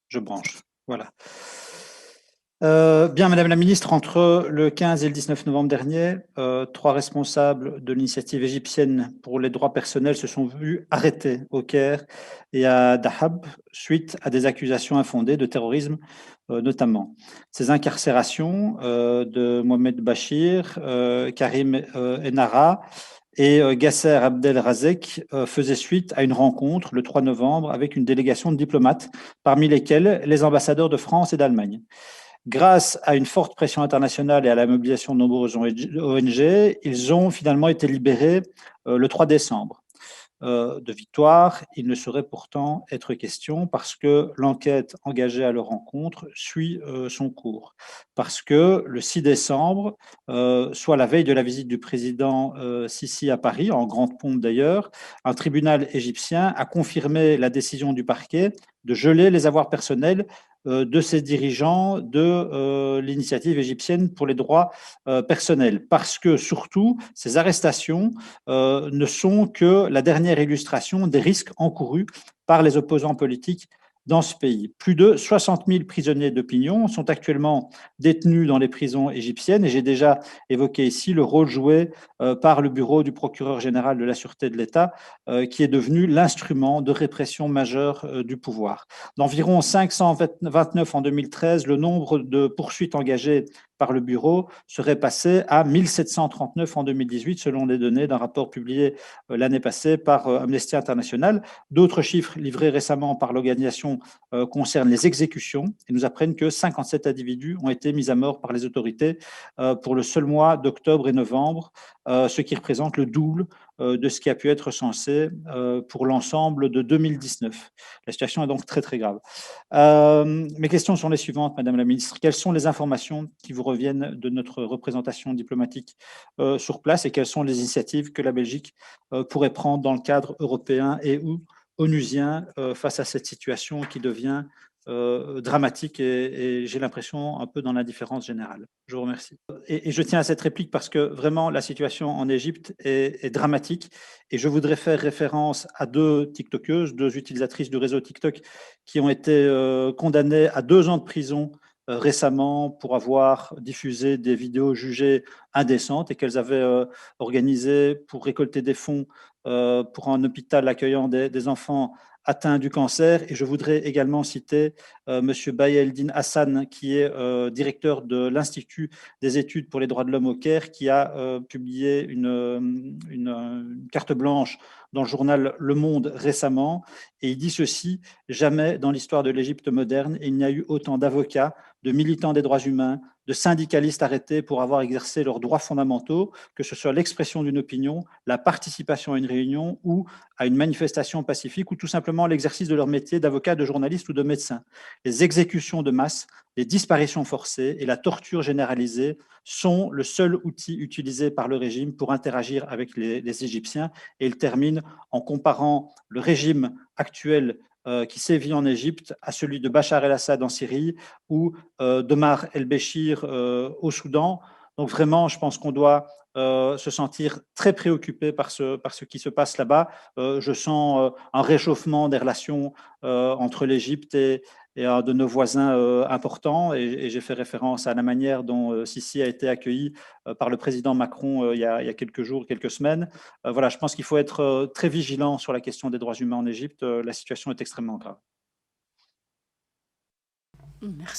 je branche. Voilà. Bien, Madame la Ministre, entre le 15 et le 19 novembre dernier, 3 responsables de l'initiative égyptienne pour les droits personnels se sont vus arrêtés au Caire et à Dahab suite à des accusations infondées de terrorisme, notamment. Ces incarcérations de Mohamed Bachir, Karim Enara et Gasser Abdel Razek faisaient suite à une rencontre le 3 novembre avec une délégation de diplomates, parmi lesquels les ambassadeurs de France et d'Allemagne. Grâce à une forte pression internationale et à la mobilisation de nombreuses ONG, ils ont finalement été libérés le 3 décembre. De victoire, il ne saurait pourtant être question parce que l'enquête engagée à leur rencontre suit son cours. Parce que le 6 décembre, soit la veille de la visite du président Sisi à Paris, en grande pompe d'ailleurs, un tribunal égyptien a confirmé la décision du parquet de geler les avoirs personnels de ces dirigeants de l'initiative égyptienne pour les droits personnels. Parce que surtout, ces arrestations ne sont que la dernière illustration des risques encourus par les opposants politiques dans ce pays. Plus de 60 000 prisonniers d'opinion sont actuellement détenus dans les prisons égyptiennes et j'ai déjà évoqué ici le rôle joué par le bureau du procureur général de la Sûreté de l'État qui est devenu l'instrument de répression majeure du pouvoir. D'environ 529 en 2013, le nombre de poursuites engagées par le bureau serait passé à 1739 en 2018, selon les données d'un rapport publié l'année passée par Amnesty International. D'autres chiffres livrés récemment par l'organisation concernent les exécutions et nous apprennent que 57 individus ont été mis à mort par les autorités pour le seul mois d'octobre et novembre, ce qui représente le double de ce qui a pu être censé pour l'ensemble de 2019. La situation est donc très très grave. Mes questions sont les suivantes, Madame la Ministre. Quelles sont les informations qui vous reviennent de notre représentation diplomatique sur place et quelles sont les initiatives que la Belgique pourrait prendre dans le cadre européen et ou onusien face à cette situation qui devient dramatique et j'ai l'impression un peu dans l'indifférence générale. Je vous remercie. Et je tiens à cette réplique parce que vraiment la situation en Égypte est dramatique et je voudrais faire référence à 2 TikTokeuses, 2 utilisatrices du réseau TikTok qui ont été condamnées à 2 ans de prison récemment pour avoir diffusé des vidéos jugées indécentes et qu'elles avaient organisées pour récolter des fonds pour un hôpital accueillant des enfants atteints du cancer. Et je voudrais également citer M. Bayeldin Hassan, qui est directeur de l'Institut des études pour les droits de l'homme au Caire, qui a publié une carte blanche dans le journal Le Monde récemment. Et il dit ceci: jamais dans l'histoire de l'Égypte moderne, il n'y a eu autant d'avocats, de militants des droits humains, de syndicalistes arrêtés pour avoir exercé leurs droits fondamentaux, que ce soit l'expression d'une opinion, la participation à une réunion ou à une manifestation pacifique, ou tout simplement l'exercice de leur métier d'avocat, de journaliste ou de médecin. Les exécutions de masse, les disparitions forcées et la torture généralisée sont le seul outil utilisé par le régime pour interagir avec les Égyptiens. Et il termine en comparant le régime actuel qui sévit en Égypte à celui de Bachar el-Assad en Syrie ou d'Omar el-Béchir au Soudan. Donc vraiment, je pense qu'on doit se sentir très préoccupé par ce qui se passe là-bas. Je sens un réchauffement des relations entre l'Égypte et un de nos voisins importants. Et j'ai fait référence à la manière dont Sisi a été accueilli par le président Macron il y a quelques jours, quelques semaines. Voilà, je pense qu'il faut être très vigilant sur la question des droits humains en Égypte. La situation est extrêmement grave. Merci.